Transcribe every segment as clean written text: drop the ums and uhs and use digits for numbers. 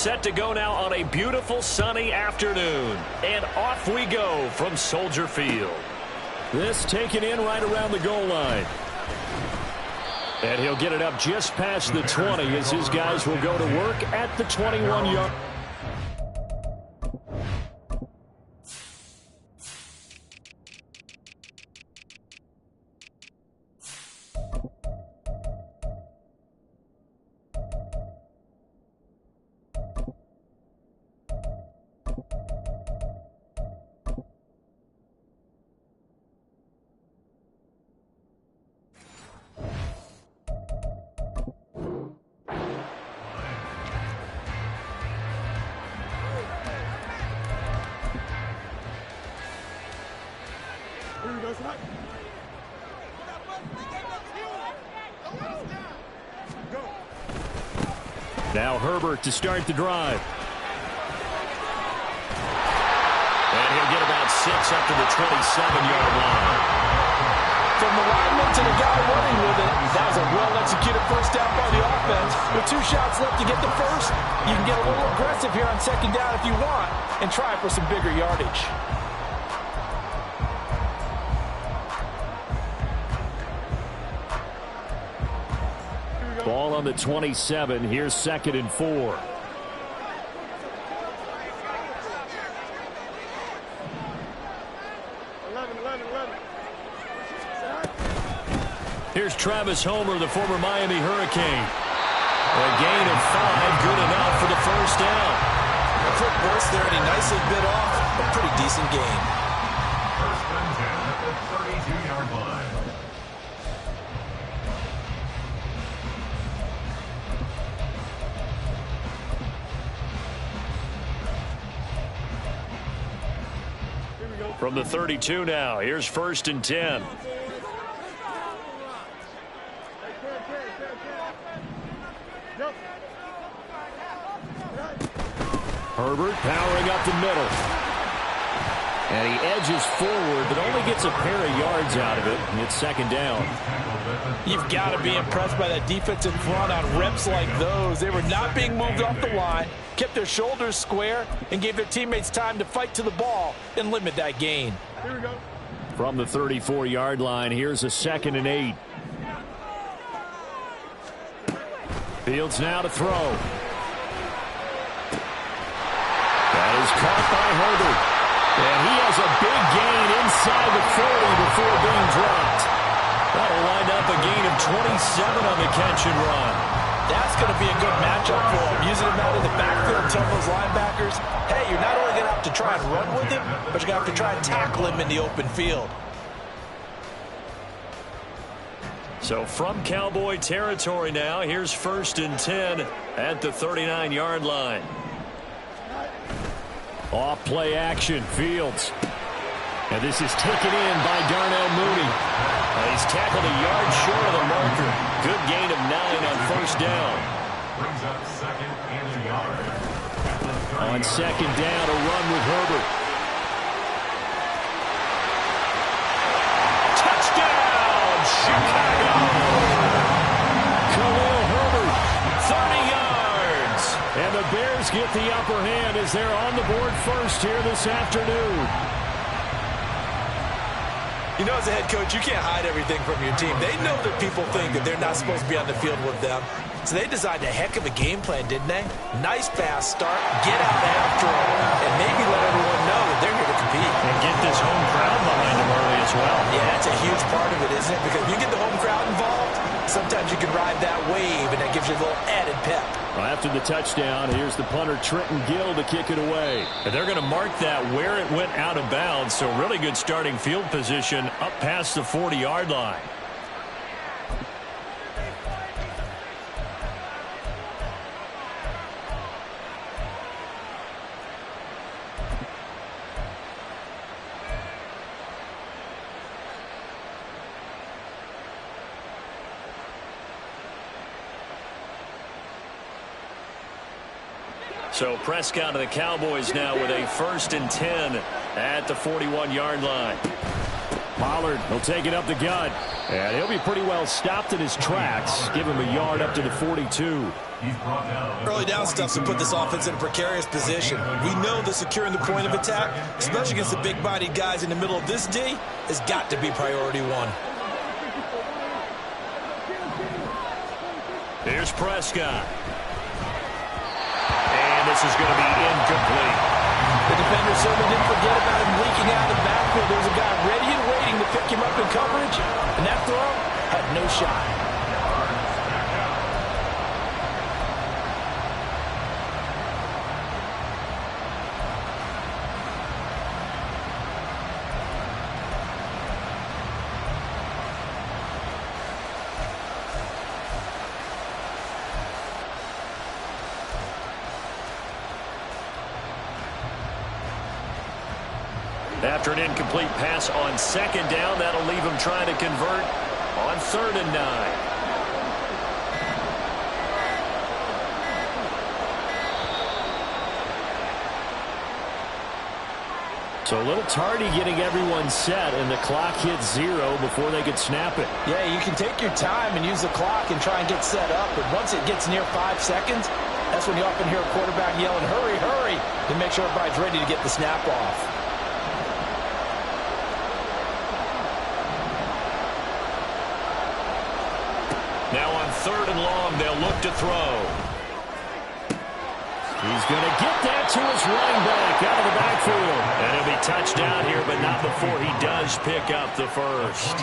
set to go now on a beautiful sunny afternoon. And off we go from Soldier Field. This taken in right around the goal line. And he'll get it up just past the 20 as his guys will go to work at the 21-yard. Now Herbert to start the drive. And he'll get about 6 up to the 27-yard line. From the lineman to the guy running with it, that was a well-executed first down by the offense. With 2 shots left to get the first, you can get a little aggressive here on second down if you want and try for some bigger yardage. Ball on the 27. Here's 2nd and 4. Here's Travis Homer, the former Miami Hurricane. A gain of 5, good enough for the first down. A quick burst there, and he nicely bit off a pretty decent gain. First and 10 at the 32-yard line. From the 32 now, here's 1st and 10. Herbert powering up the middle. And he edges forward, but only gets a pair of yards out of it. And it's 2nd down. You've got to be impressed by that defensive front on reps like those. They were not being moved off the line, kept their shoulders square, and gave their teammates time to fight to the ball and limit that gain. Here we go. From the 34-yard line, here's a 2nd and 8. Fields now to throw. That is caught by Herbert. And he has a big gain inside the 40 before being dropped. That'll wind up a gain of 27 on the catch and run. That's going to be a good matchup for him. Using him out of the backfield, tell those linebackers, hey, you're not only going to have to try and run with him, but you're going to have to try and tackle him in the open field. So from Cowboy territory now, here's 1st and 10 at the 39-yard line. Off play action, Fields. And this is taken in by Darnell Mooney. He's tackled a yard short of the marker. Good gain of 9 on 1st down. Brings up 2nd and a yard. On 2nd down, a run with Herbert. Touchdown, Chicago! Khalil Herbert, 30 yards. And the Bears get the upper hand as they're on the board first here this afternoon. You know, as a head coach, you can't hide everything from your team. They know that people think that they're not supposed to be on the field with them. So they designed a heck of a game plan, didn't they? Nice fast start, get out after them, and maybe let everyone know that they're here to compete. And get this home crowd behind them early as well. Yeah, that's a huge part of it, isn't it? Because if you get the home crowd involved, sometimes you can ride that wave, and that gives you a little added pep. Well, after the touchdown, here's the punter, Trenton Gill, to kick it away. And they're going to mark that where it went out of bounds, so really good starting field position up past the 40-yard line. So Prescott and the Cowboys now with a 1st and 10 at the 41-yard line. Pollard will take it up the gut. And he'll be pretty well stopped in his tracks. Give him a yard up to the 42. Early down stuff to put this offense in a precarious position. We know that securing the point of attack, especially against the big-bodied guys in the middle of this D, has got to be priority one. Here's Prescott. And this is going to be incomplete. The defender certainly didn't forget about him leaking out of the backfield. There was a guy ready and waiting to pick him up in coverage, and that throw had no shot. After an incomplete pass on second down, that'll leave him trying to convert on 3rd and 9. So a little tardy getting everyone set, and the clock hits 0 before they could snap it. Yeah, you can take your time and use the clock and try and get set up, but once it gets near 5 seconds, that's when you often hear a quarterback yelling, hurry, hurry, to make sure everybody's ready to get the snap off. Now on 3rd and long, they'll look to throw. He's going to get that to his running back out of the backfield. And he'll be touched down here, but not before he does pick up the first.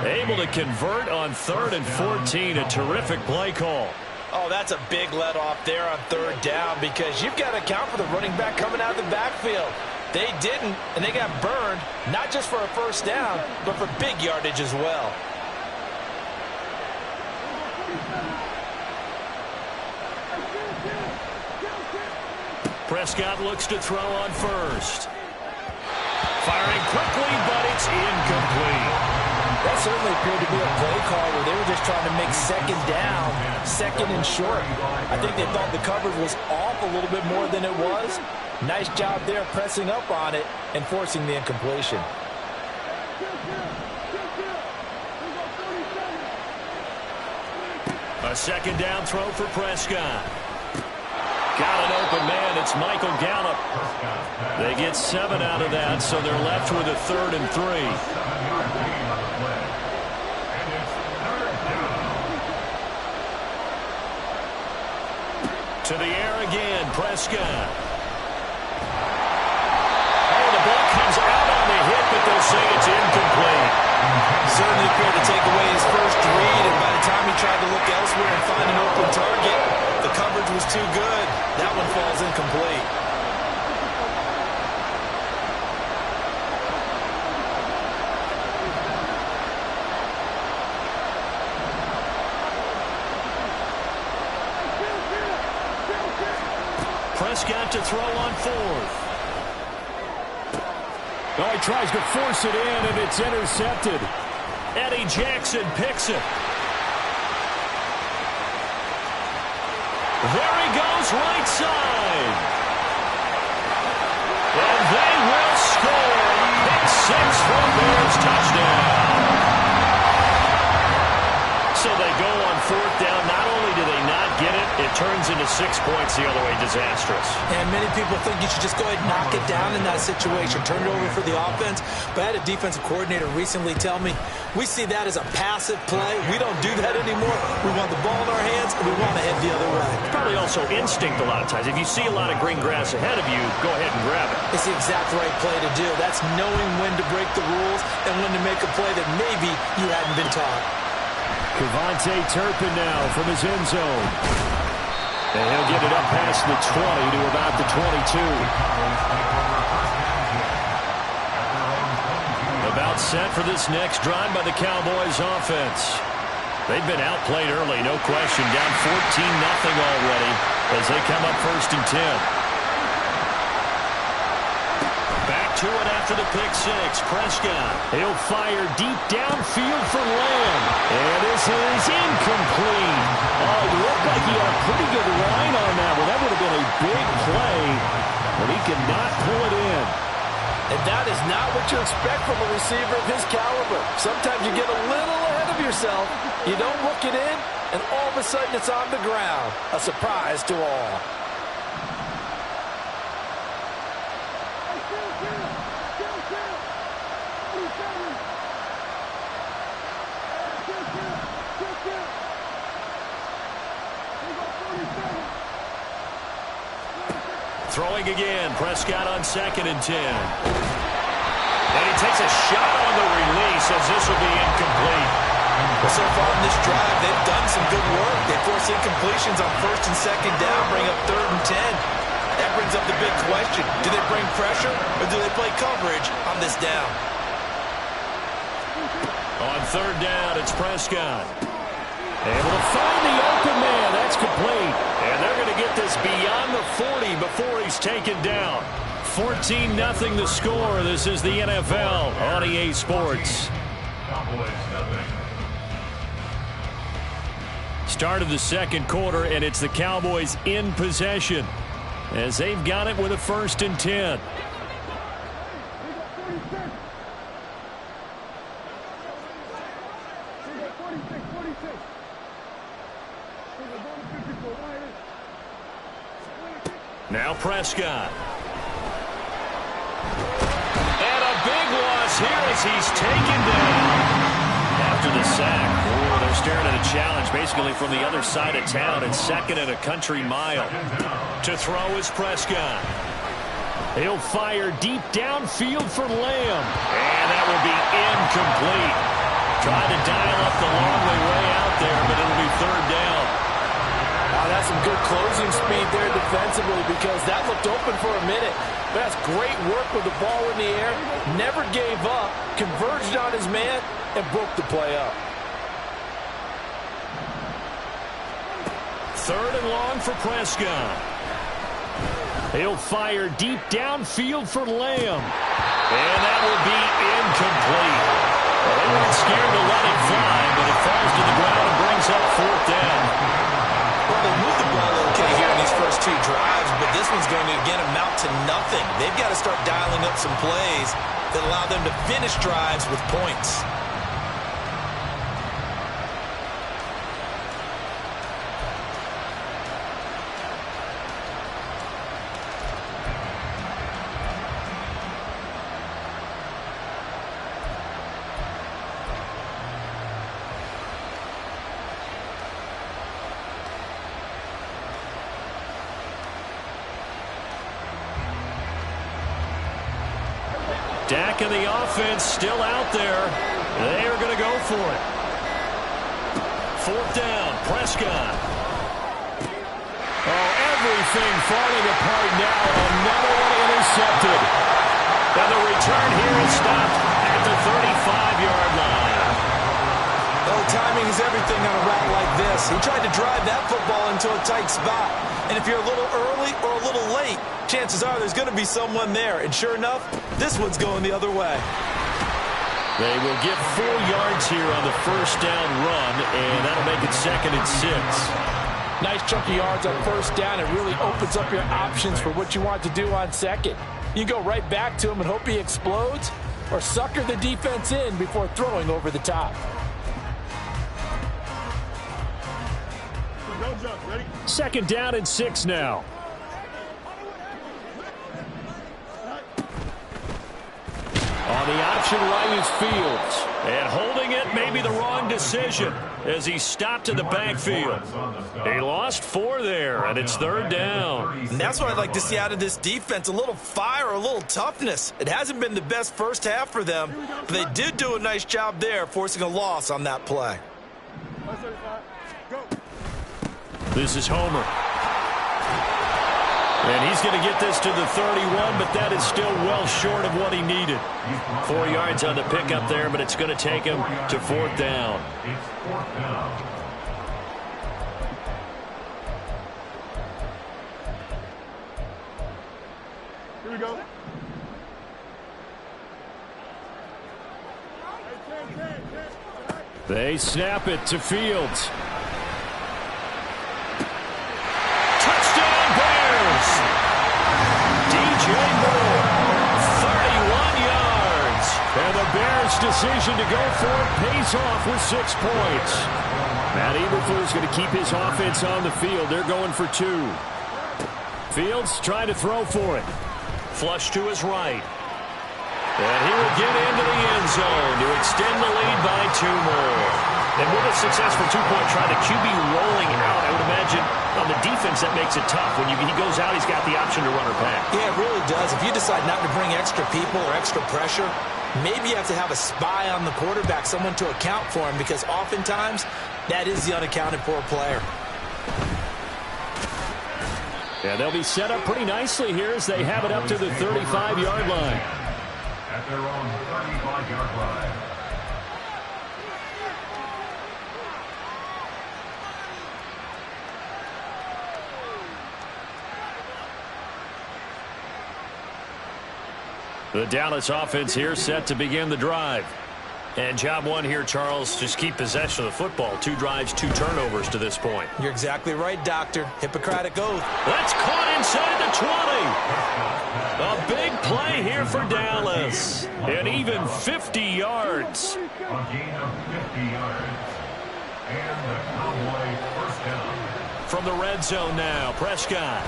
Able to convert on 3rd and 14. A terrific play call. Oh, that's a big let off there on 3rd down because you've got to account for the running back coming out of the backfield. They didn't, and they got burned, not just for a first down, but for big yardage as well. Prescott looks to throw on 1st. Firing quickly, but it's incomplete. That certainly appeared to be a play call where they were just trying to make 2nd down, 2nd and short. I think they thought the coverage was off a little bit more than it was. Nice job there pressing up on it and forcing the incompletion. A 2nd down throw for Prescott. Got an open man. It's Michael Gallup. They get 7 out of that, so they're left with a 3rd and 3. To the air again, Prescott. Oh, the ball comes out on the hit, but they'll say it's incomplete. Certainly appeared to take away his first read, and by the time he tried to look elsewhere and find an open target, the coverage was too good. That one falls incomplete. Prescott to throw on 4th. Oh, he tries to force it in, and it's intercepted. Eddie Jackson picks it. There he goes, right side. And they will score. Pick 6 for Bears, touchdown. So they go on 4th down. Not only do they not get it, it turns into 6 points the other way. Disastrous. And many people think you should just go ahead and knock it down in that situation. Turn it over for the offense. But I had a defensive coordinator recently tell me, we see that as a passive play. We don't do that anymore. We want the ball in our hands, and we want to head the other way. Probably also instinct a lot of times. If you see a lot of green grass ahead of you, go ahead and grab it. It's the exact right play to do. That's knowing when to break the rules and when to make a play that maybe you hadn't been taught. Kevontae Turpin now from his end zone. And he'll get it up past the 20 to about the 22. About set for this next drive by the Cowboys offense. They've been outplayed early, no question. Down 14-0 already as they come up 1st and 10. Back to it after the pick 6. Prescott. He'll fire deep downfield for Lamb. And this is incomplete. Oh, it looked like he had a pretty good line on that one. That would have been a big play, but he could not pull it in. And that is not what you expect from a receiver of his caliber. Sometimes you get a little ahead of yourself. You don't look it in, and all of a sudden it's on the ground. A surprise to all. Throwing again, Prescott on 2nd and 10. And he takes a shot on the release as this will be incomplete. Well, so far in this drive, they've done some good work. They force incompletions on 1st and 2nd down, bring up 3rd and 10. That brings up the big question. Do they bring pressure or do they play coverage on this down? On 3rd down, it's Prescott. Able to find the open man. That's complete. And they're going to get this beyond the 40 before he's taken down. 14-0 the score. This is the NFL on EA Sports. Start of the 2nd quarter, and it's the Cowboys in possession as they've got it with a 1st and 10. Now Prescott. And a big loss here as he's taken down. After the sack, they're staring at a challenge basically from the other side of town. It's 2nd and a country mile. To throw is Prescott. He'll fire deep downfield for Lamb. And that will be incomplete. Tried to dial up the long way out there, but it'll be 3rd down. That's some good closing speed there defensively because that looked open for a minute. But that's great work with the ball in the air. Never gave up, converged on his man, and broke the play up. 3rd and long for Prescott. He'll fire deep downfield for Lamb. And that will be incomplete. Well, they weren't scared to let it fly, but it falls to the ground and brings up 4th down. Well, they moved the ball okay here in these first 2 drives, but this one's going to, again, amount to nothing. They've got to start dialing up some plays that allow them to finish drives with points. Dak and the offense still out there. They are going to go for it. 4th down, Prescott. Oh, everything falling apart now. Another one intercepted. And the return here is stopped at the 35-yard line. Oh, timing is everything on a route like this. He tried to drive that football into a tight spot. And if you're a little early or a little late, chances are there's going to be someone there. And sure enough, this one's going the other way. They will get 4 yards here on the 1st down run, and that'll make it 2nd and 6. Nice chunk of yards on 1st down. It really opens up your options for what you want to do on 2nd. You go right back to him and hope he explodes, or sucker the defense in before throwing over the top. Ready? 2nd down and 6 now. On the option right is Fields. And holding it may be the wrong decision as he stopped in the backfield. He lost 4 there, and it's 3rd down. And that's what I'd like to see out of this defense, a little fire, a little toughness. It hasn't been the best first half for them, but they did do a nice job there, forcing a loss on that play. This is Homer. And he's going to get this to the 31, but that is still well short of what he needed. 4 yards on the pickup there, but it's going to take him to 4th down. It's 4th down. Here we go. They snap it to Fields. DJ Moore, 31 The Bears' decision to go for it pays off with 6 points. Matt Eberflus is going to keep his offense on the field. They're going for 2. Fields trying to throw for it. Flush to his right. And he will get into the end zone to extend the lead by 2 more. And with a successful 2-point try, the QB rolling out, I would imagine on the defense that makes it tough. When he goes out, he's got the option to run or pass. Yeah, it really does. If you decide not to bring extra people or extra pressure, maybe you have to have a spy on the quarterback, someone to account for him, because oftentimes that is the unaccounted for player. Yeah, they'll be set up pretty nicely here as they have it up to the 35-yard line. At their own 35-yard line. The Dallas offense here set to begin the drive. And job one here, Charles, just keep possession of the football. 2 drives, 2 turnovers to this point. You're exactly right, Doctor. Hippocratic oath. That's caught inside the 20. A big play here for Dallas. And even 50 yards. A gain of 50 yards. And the Cowboy first down. From the red zone now, Prescott.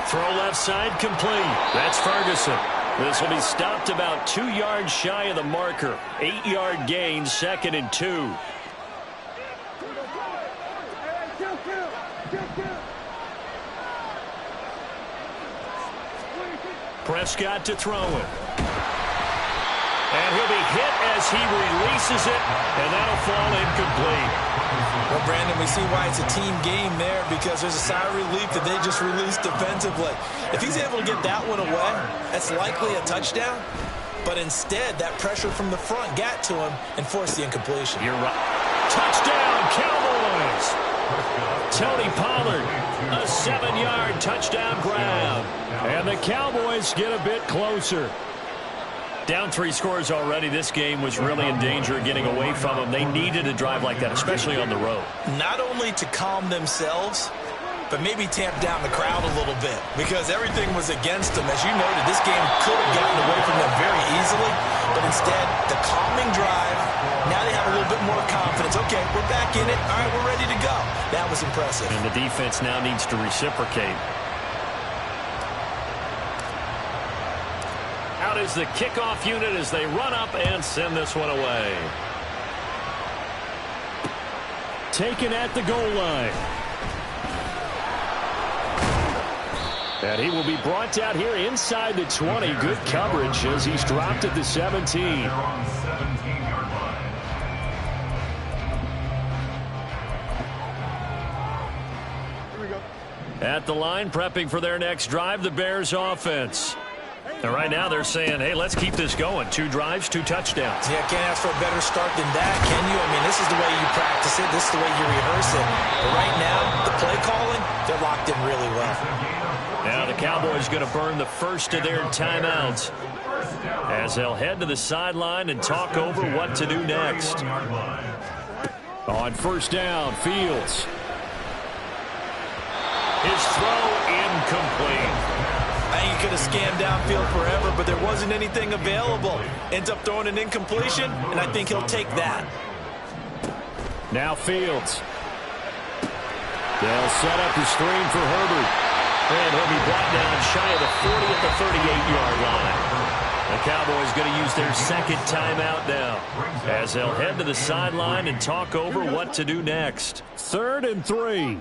Throw left side complete. That's Ferguson. This will be stopped about 2 yards shy of the marker. 8-yard gain, 2nd and 2. Prescott to throw it. And he'll be hit as he releases it, and that'll fall incomplete. Well, Brandon, we see why it's a team game there, because there's a sigh of relief that they just released defensively. If he's able to get that one away, that's likely a touchdown. But instead, that pressure from the front got to him and forced the incompletion. You're right. Touchdown, Cowboys! Tony Pollard, a 7-yard touchdown grab. And the Cowboys get a bit closer. Down 3 scores already. This game was really in danger of getting away from them. They needed a drive like that, especially on the road. Not only to calm themselves, but maybe tamp down the crowd a little bit, because everything was against them. As you noted, this game could have gotten away from them very easily, but instead, the calming drive, now they have a little bit more confidence. Okay, we're back in it. All right, we're ready to go. That was impressive. And the defense now needs to reciprocate. Out is the kickoff unit as they run up and send this one away. Taken at the goal line. And he will be brought down here inside the 20. Good coverage as he's dropped at the 17. They're on 17-yard line. At the line, prepping for their next drive, the Bears offense. And right now they're saying, hey, let's keep this going. 2 drives, 2 touchdowns. Yeah, can't ask for a better start than that, can you? I mean, this is the way you practice it. This is the way you rehearse it. But right now, the play calling, they're locked in really well. Now the Cowboys going to burn the first of their timeouts as they'll head to the sideline and talk over what to do next. On first down, Fields. His throw incomplete. I think he could have scanned downfield forever, but there wasn't anything available. Ends up throwing an incompletion, and I think he'll take that. Now Fields. They'll set up the screen for Herbert. And he'll be brought down shy of the 40 at the 38-yard line. The Cowboys going to use their 2nd timeout now as they'll head to the sideline and talk over what to do next. 3rd and 3.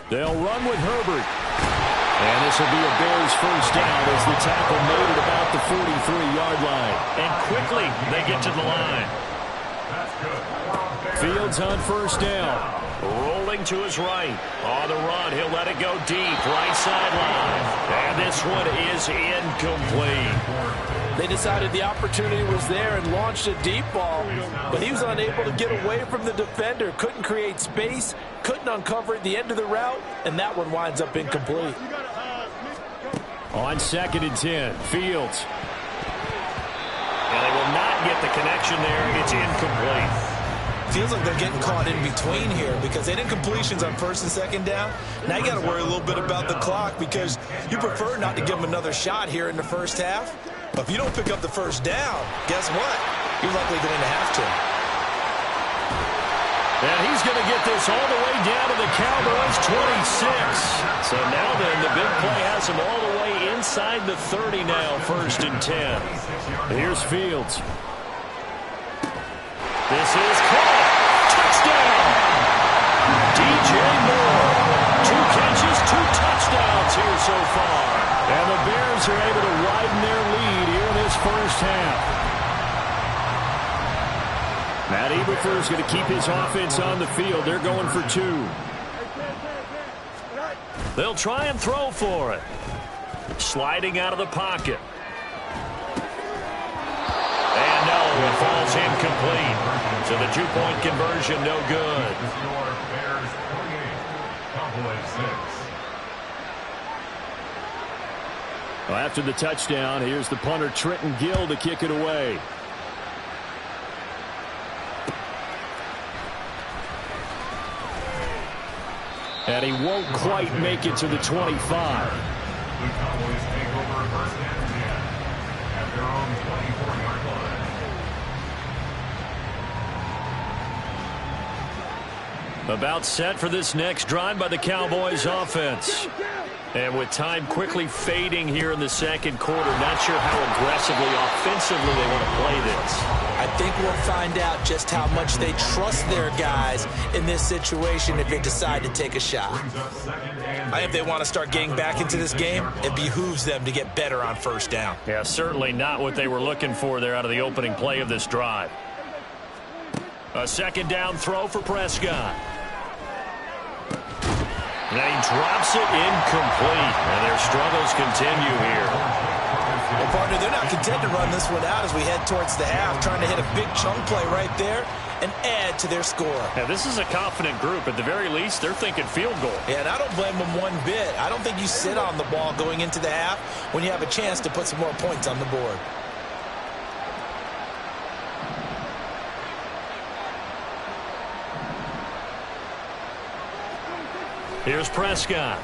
They'll run with Herbert. And this will be a Bears first down as the tackle made at about the 43-yard line. And quickly they get to the line. Fields on first down. Rolling to his right. On the run, he'll let it go deep. Right sideline. And this one is incomplete. They decided the opportunity was there and launched a deep ball, but he was unable to get away from the defender. Couldn't create space, couldn't uncover at the end of the route, and that one winds up incomplete. On 2nd and 10, Fields. And they will not get the connection there. It's incomplete. feels like they're getting caught in between here because they didn't completions on first and second down. Now you got to worry a little bit about the clock because you prefer not to give them another shot here in the first half. But if you don't pick up the first down, guess what? You're likely going to have to. And he's going to get this all the way down to the Cowboys' 26. So now then, the big play has him all the way inside the 30 now, 1st and 10. Here's Fields. This is caught. Touchdown! DJ Moore. 2 catches, 2 touchdowns here so far. And the Bears are able to widen their lead here in this first half. Matt Eberflus is going to keep his offense on the field. They're going for 2. They'll try and throw for it. Sliding out of the pocket. And no, it falls incomplete. So the 2-point conversion no good. Bears 28, Cowboys 6. Well, after the touchdown, here's the punter Trenton Gill to kick it away. And he won't quite make it to the 25. The Cowboys take over 1st and 10 at their own 24-yard line. About set for this next drive by the Cowboys offense. And with time quickly fading here in the second quarter, not sure how aggressively, offensively they want to play this. I think we'll find out just how much they trust their guys in this situation if they decide to take a shot. I think if they want to start getting back into this game, it behooves them to get better on first down. Yeah, certainly not what they were looking for there out of the opening play of this drive. A 2nd down throw for Prescott. And he drops it incomplete. And their struggles continue here. Well, partner, they're not content to run this one out as we head towards the half, trying to hit a big chunk play right there and add to their score. Now, this is a confident group. At the very least, they're thinking field goal. Yeah, and I don't blame them one bit. I don't think you sit on the ball going into the half when you have a chance to put some more points on the board. Here's Prescott.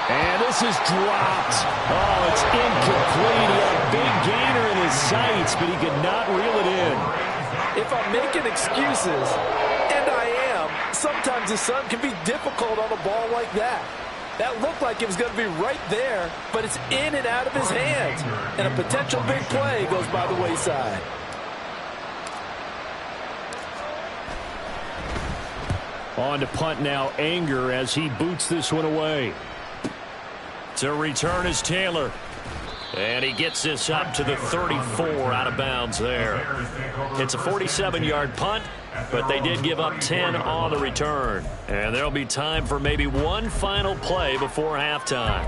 And this is dropped. Oh, it's incomplete. He had a big gainer in his sights, but he could not reel it in. If I'm making excuses, and I am, sometimes the sun can be difficult on a ball like that. That looked like it was going to be right there, but it's in and out of his hands. And a potential big play goes by the wayside. On to punt now, Anger, as he boots this one away. To return is Taylor. And he gets this up to the 34 out of bounds there. It's a 47-yard punt, but they did give up 10 on the return. And there'll be time for maybe one final play before halftime.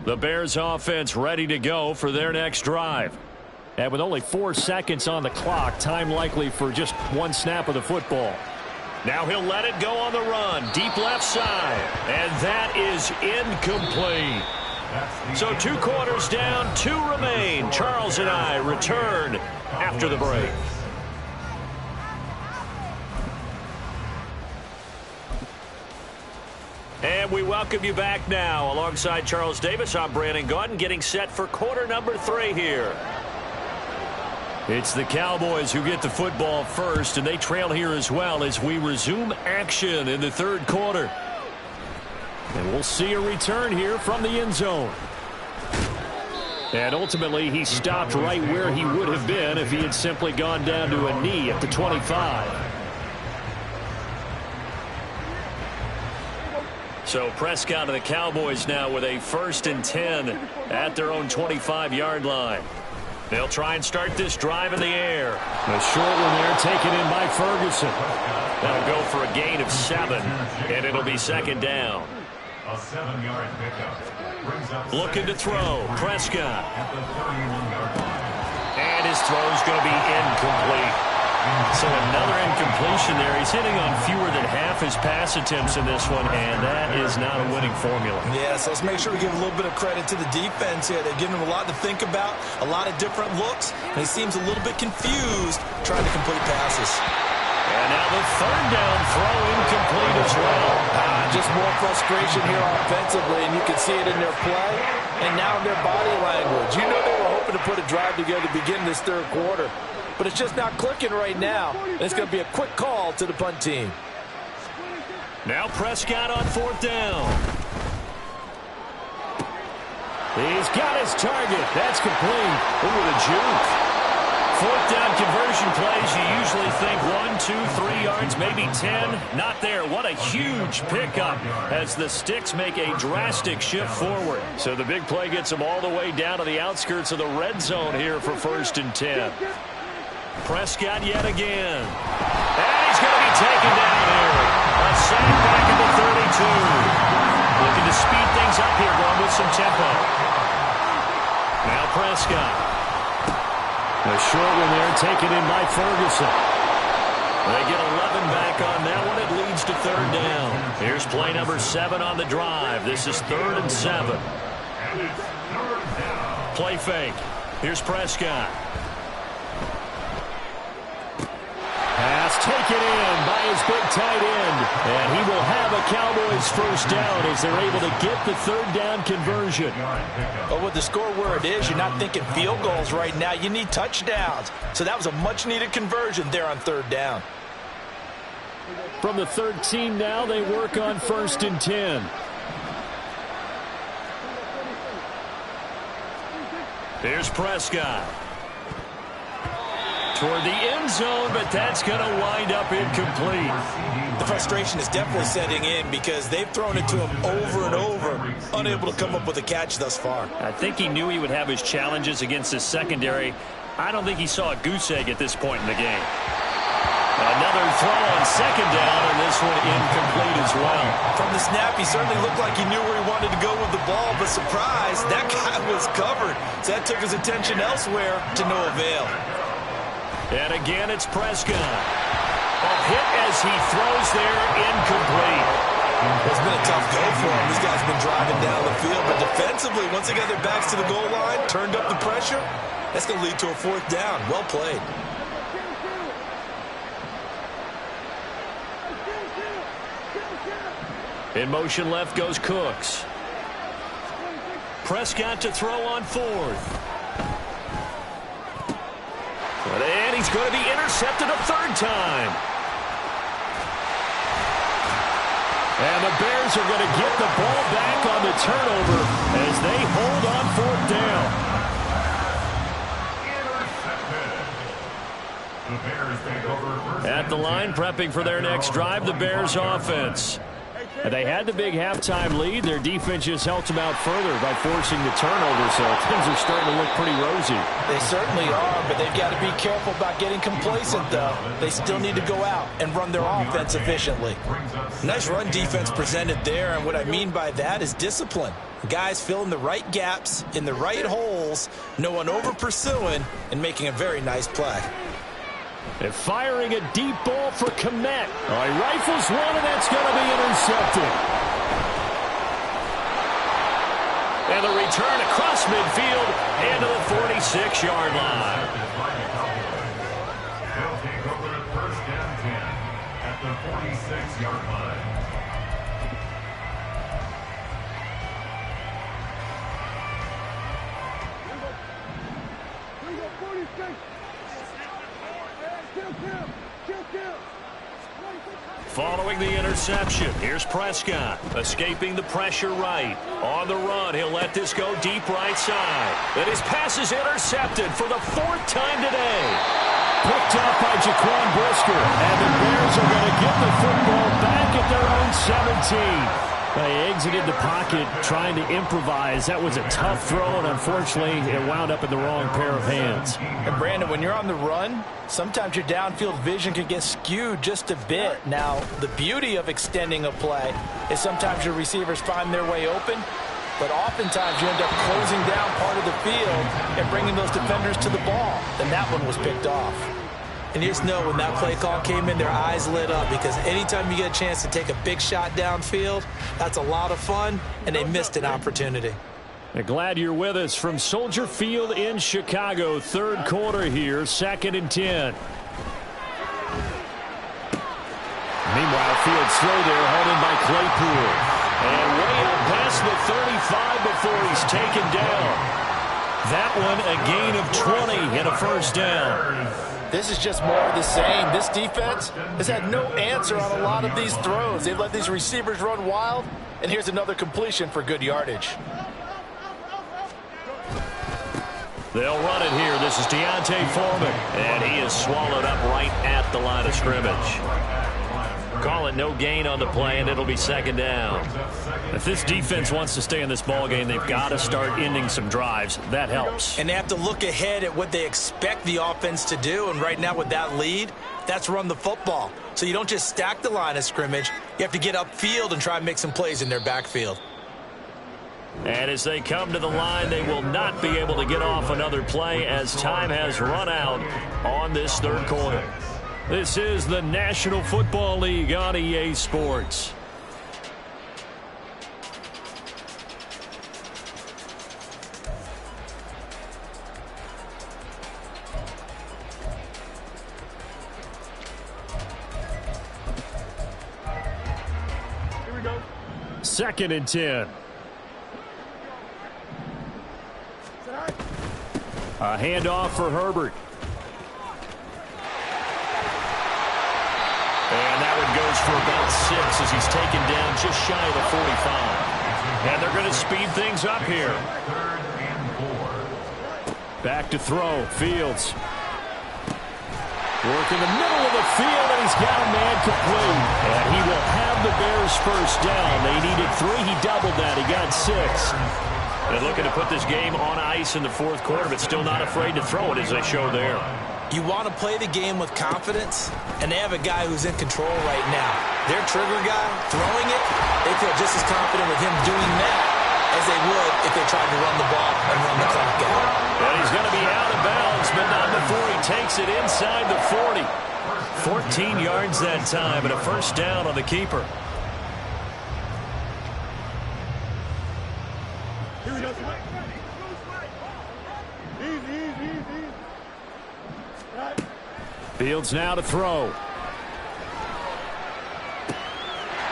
The Bears offense ready to go for their next drive. And with only 4 seconds on the clock, time likely for just one snap of the football. Now he'll let it go on the run. Deep left side. And that is incomplete. So 2 quarters down, 2 remain. Charles and I return after the break. And we welcome you back now. Alongside Charles Davis, I'm Brandon Gaudin, getting set for quarter number 3 here. It's the Cowboys who get the football first, and they trail here as well as we resume action in the 3rd quarter. And we'll see a return here from the end zone. And ultimately, he stopped right where he would have been if he had simply gone down to a knee at the 25. So Prescott and the Cowboys now with a 1st and 10 at their own 25-yard line. They'll try and start this drive in the air. A short one there taken in by Ferguson. That'll go for a gain of 7, and it'll be 2nd down. A 7-yard pickup. Brings up Looking to throw. Prescott. at the 31-yard line. And his throw's going to be incomplete. So another incompletion there. He's hitting on fewer than half his pass attempts in this one, and that is not a winning formula. Yeah, so let's make sure we give a little bit of credit to the defense here. They've given him a lot to think about, a lot of different looks, and he seems a little bit confused trying to complete passes. And now the third down throw incomplete as well. Just more frustration here offensively, and you can see it in their play and now in their body language. You know they were hoping to put a drive together to begin this third quarter, but it's just not clicking right now. It's going to be a quick call to the punt team. Now Prescott on fourth down. He's got his target. That's complete. Ooh, with a juke. Fourth down conversion plays, you usually think 1, 2, 3 yards, maybe 10. Not there. What a huge pickup as the sticks make a drastic shift forward. So the big play gets them all the way down to the outskirts of the red zone here for 1st and 10. Prescott yet again. And he's going to be taken down here. A sack back at the 32. Looking to speed things up here, going with some tempo. Now Prescott. A short one there, taken in by Ferguson. They get 11 back on that one. It leads to 3rd down. Here's play number 7 on the drive. This is 3rd and 7. Play fake. Here's Prescott. Pass taken in by his big tight end. And he will have a Cowboys 1st down as they're able to get the 3rd down conversion. But with the score where it is, you're not thinking field goals right now. You need touchdowns. So that was a much-needed conversion there on 3rd down. From the 13 now, they work on 1st and 10. Here's Prescott. Toward the end zone, but that's going to wind up incomplete. The frustration is definitely setting in because they've thrown it to him over and over, unable to come up with a catch thus far. I think he knew he would have his challenges against his secondary. I don't think he saw a goose egg at this point in the game. Another throw on 2nd down, and this one incomplete as well. From the snap, he certainly looked like he knew where he wanted to go with the ball, but surprise, that guy was covered. So that took his attention elsewhere to no avail. And again, it's Prescott. A hit as he throws there, incomplete. It's been a tough go for him. These guys have been driving down the field, but defensively, once they got their backs to the goal line, turned up the pressure, that's going to lead to a 4th down. Well played. In motion left goes Cooks. Prescott to throw on 4th. And he's going to be intercepted a 3rd time. And the Bears are going to get the ball back on the turnover as they hold on 4th down. At the line, prepping for their next drive, the Bears offense. They had the big halftime lead. Their defense just helped them out further by forcing the turnover, so things are starting to look pretty rosy. They certainly are, but they've got to be careful about getting complacent, though. They still need to go out and run their offense efficiently. Nice run defense presented there, and what I mean by that is discipline. Guys filling the right gaps in the right holes, no one over-pursuing, and making a very nice play. And firing a deep ball for Kmet. He rifles one, and that's going to be intercepted. And the return across midfield and to the 46-yard line. They'll take over at 1st and 10 at the 46-yard line. Following the interception, here's Prescott, escaping the pressure right. On the run, he'll let this go deep right side. And his pass is intercepted for the 4th time today. Picked up by Jaquan Brisker, and the Bears are going to get the football back at their own 17. They exited the pocket trying to improvise. That was a tough throw, and unfortunately, it wound up in the wrong pair of hands. And Brandon, when you're on the run, sometimes your downfield vision can get skewed just a bit. Now, the beauty of extending a play is sometimes your receivers find their way open, but oftentimes you end up closing down part of the field and bringing those defenders to the ball. And that one was picked off. And you just know when that play call came in, their eyes lit up because anytime you get a chance to take a big shot downfield, that's a lot of fun, and they missed an opportunity. Glad you're with us from Soldier Field in Chicago. Third quarter here, 2nd and 10. Meanwhile, field slow there, held in by Claypool. And way up past the 35 before he's taken down. That one a gain of 20 and a first down. This is just more of the same. This defense has had no answer on a lot of these throws. They've let these receivers run wild, and here's another completion for good yardage. They'll run it here. This is Deontay Foreman, and he is swallowed up right at the line of scrimmage. Call it no gain on the play, and it'll be 2nd down. If this defense wants to stay in this ballgame, they've got to start ending some drives. That helps. And they have to look ahead at what they expect the offense to do, and right now with that lead, that's run the football. So you don't just stack the line of scrimmage. You have to get upfield and try and make some plays in their backfield. And as they come to the line, they will not be able to get off another play as time has run out on this third quarter. This is the National Football League on EA Sports. Here we go. 2nd and 10. A handoff for Herbert. And that one goes for about 6 as he's taken down just shy of the 45. And they're going to speed things up here. Back to throw. Fields. Work in the middle of the field, and he's got a man complete. And he will have the Bears first down. They needed 3. He doubled that. He got 6. They're looking to put this game on ice in the 4th quarter, but still not afraid to throw it as they show there. You want to play the game with confidence, and they have a guy who's in control right now. Their trigger guy, throwing it, they feel just as confident with him doing that as they would if they tried to run the ball and run the clock out. And he's going to be out of bounds, but not before he takes it inside the 40. 14 yards that time, and a first down on the keeper. Fields now to throw.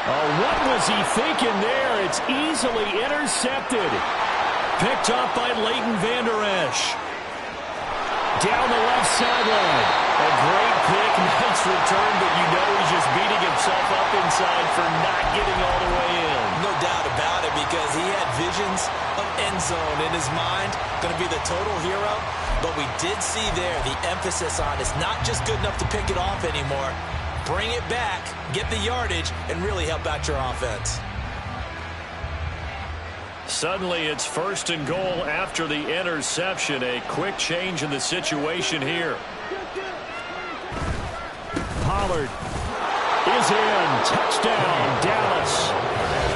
Oh, what was he thinking there? It's easily intercepted. Picked off by Leighton Vander Esch. Down the left sideline. A great pick, nice return, but you know he's just beating himself up inside for not getting all the way in. No doubt about it, because he had visions of end zone in his mind. Going to be the total hero. But we did see there the emphasis on it's not just good enough to pick it off anymore. Bring it back, get the yardage, and really help out your offense. Suddenly it's 1st and goal after the interception. A quick change in the situation here. Pollard is in. Touchdown, Dallas.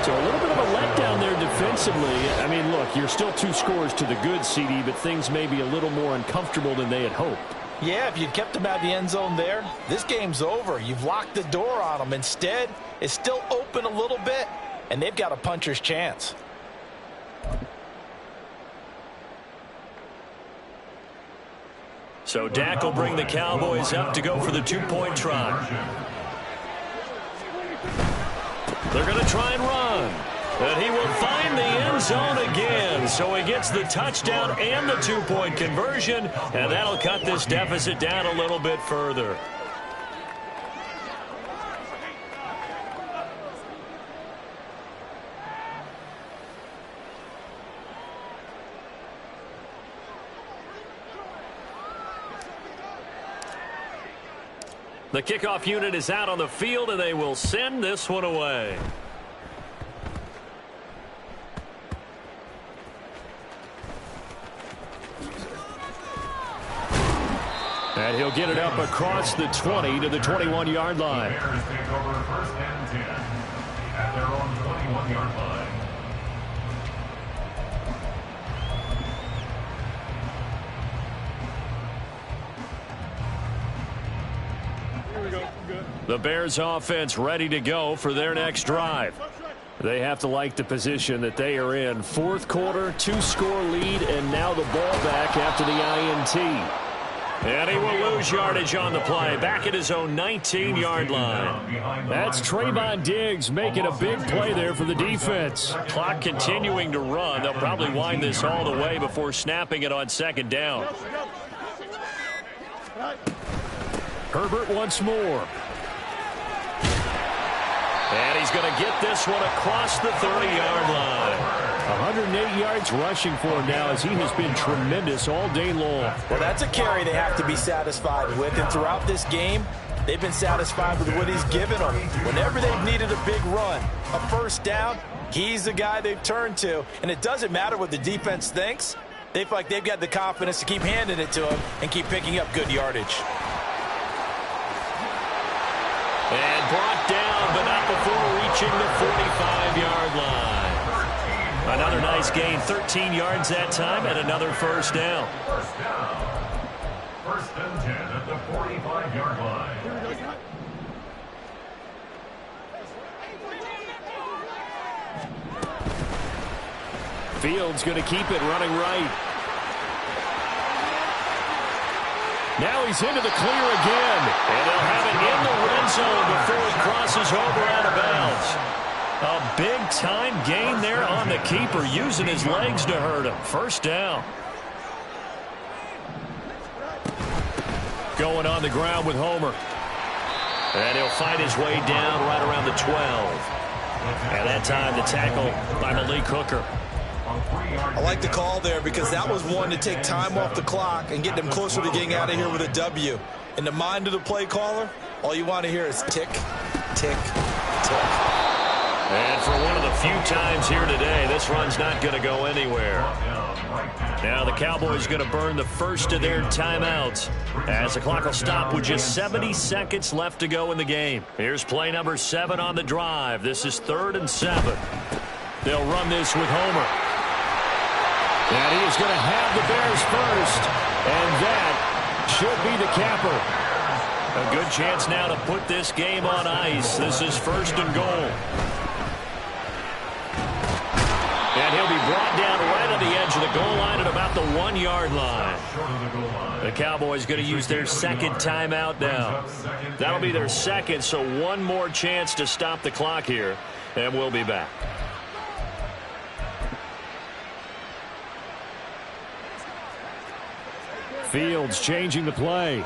So a little bit of a letdown there defensively. I mean, look, you're still 2 scores to the good, CD, but things may be a little more uncomfortable than they had hoped. Yeah, if you'd kept them out of the end zone there, this game's over. You've locked the door on them. Instead, it's still open a little bit, and they've got a puncher's chance. So Dak will bring the Cowboys up to go for the 2-point try. They're going to try and run. And he will find the end zone again. So he gets the touchdown and the 2-point conversion. And that'll cut this deficit down a little bit further. The kickoff unit is out on the field, and they will send this one away. And he'll get it up across the 20 to the 21-yard line. Bears take over 1st and 10 at their own 21-yard line. The Bears offense ready to go for their next drive. They have to like the position that they are in. Fourth quarter, 2-score lead, and now the ball back after the INT. And he will lose yardage on the play, back at his own 19-yard line. That's Trayvon Diggs making a big play there for the defense. Clock continuing to run. They'll probably wind this all the way before snapping it on second down. Herbert once more. And he's going to get this one across the 30-yard line. 108 yards rushing for him now as he has been tremendous all day long. Well, that's a carry they have to be satisfied with. And throughout this game, they've been satisfied with what he's given them. Whenever they've needed a big run, a first down, he's the guy they've turned to. And it doesn't matter what the defense thinks. They feel like they've got the confidence to keep handing it to him and keep picking up good yardage. And brought down, but not before reaching the 45-yard line. Another nice gain, 13 yards that time, and another first down. First down. First and 10 at the 45-yard line. Fields going to keep it running right. Now he's into the clear again. And they'll have it in the red zone before he crosses over out of bounds. A big-time gain there on the keeper, using his legs to hurt him. First down. Going on the ground with Homer. And he'll find his way down right around the 12. And that time the tackle by Malik Hooker. I like the call there because that was one to take time off the clock and get them closer to getting out of here with a W. In the mind of the play caller, all you want to hear is tick, tick, tick. And for one of the few times here today, this run's not going to go anywhere. Now the Cowboys going to burn the first of their timeouts as the clock will stop with just 70 seconds left to go in the game. Here's play number 7 on the drive. This is 3rd and 7. They'll run this with Homer. And he is going to have the Bears first. And that should be the capper. A good chance now to put this game on ice. This is 1st and goal. And he'll be brought down right on the edge of the goal line at about the 1-yard line. The Cowboys going to use their second timeout now. That'll be their second, so one more chance to stop the clock here. And we'll be back. Fields changing the play.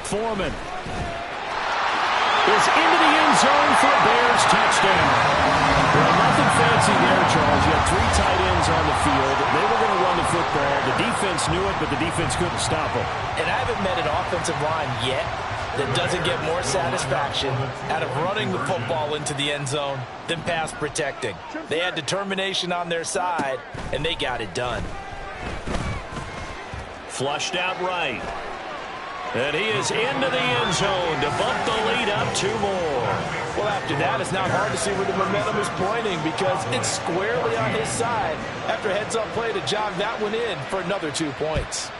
Foreman is into the end zone for a Bears touchdown. Well, nothing fancy there, Charles. You had 3 tight ends on the field. They were going to run the football. The defense knew it, but the defense couldn't stop them. And I haven't met an offensive line yet that doesn't get more satisfaction out of running the football into the end zone than pass protecting. They had determination on their side, and they got it done. Flushed out right. And he is into the end zone to bump the lead up 2 more. Well, after that, it's not hard to see where the momentum is pointing because it's squarely on his side after a heads-up play to jog that one in for another 2 points.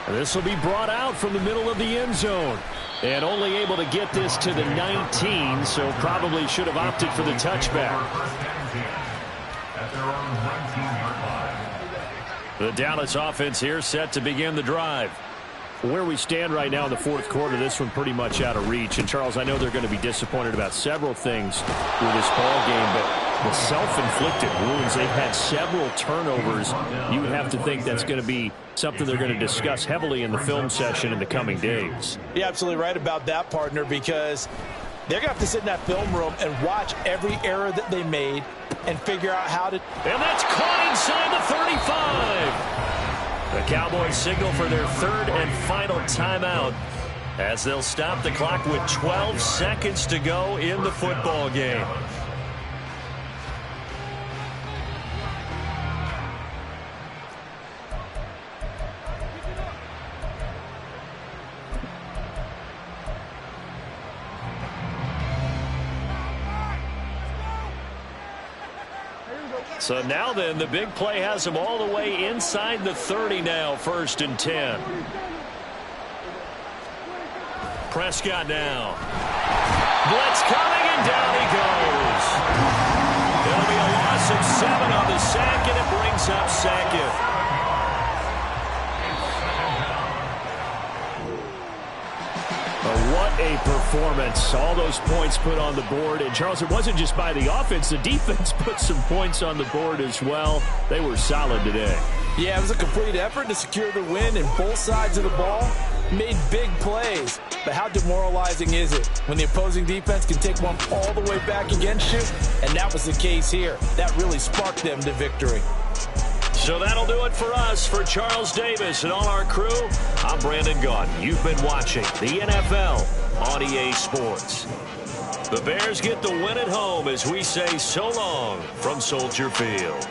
This will be brought out from the middle of the end zone. And only able to get this to the 19, so probably should have opted for the touchback. At their own 19-yard line. The Dallas offense here set to begin the drive. Where we stand right now in the 4th quarter, this one pretty much out of reach. And, Charles, I know they're going to be disappointed about several things with this ball game, but the self-inflicted wounds, they've had several turnovers. You would have to think that's going to be something they're going to discuss heavily in the film session in the coming days. You're absolutely right about that, partner, because they're going to have to sit in that film room and watch every error that they made and figure out how to... And that's caught inside the 35. The Cowboys signal for their 3rd and final timeout as they'll stop the clock with 12 seconds to go in the football game. So now then, the big play has him all the way inside the 30 now, 1st and 10. Prescott now. Blitz coming, and down he goes. It'll be a loss of 7 on the sack, and it brings up 2nd. What a performance. All those points put on the board. And, Charles, it wasn't just by the offense. The defense put some points on the board as well. They were solid today. Yeah, it was a complete effort to secure the win, and both sides of the ball made big plays. But how demoralizing is it when the opposing defense can take one all the way back against you? And that was the case here. That really sparked them to victory. So that'll do it for us. For Charles Davis and all our crew, I'm Brandon Gaudin. You've been watching the NFL on EA Sports. The Bears get the win at home as we say so long from Soldier Field.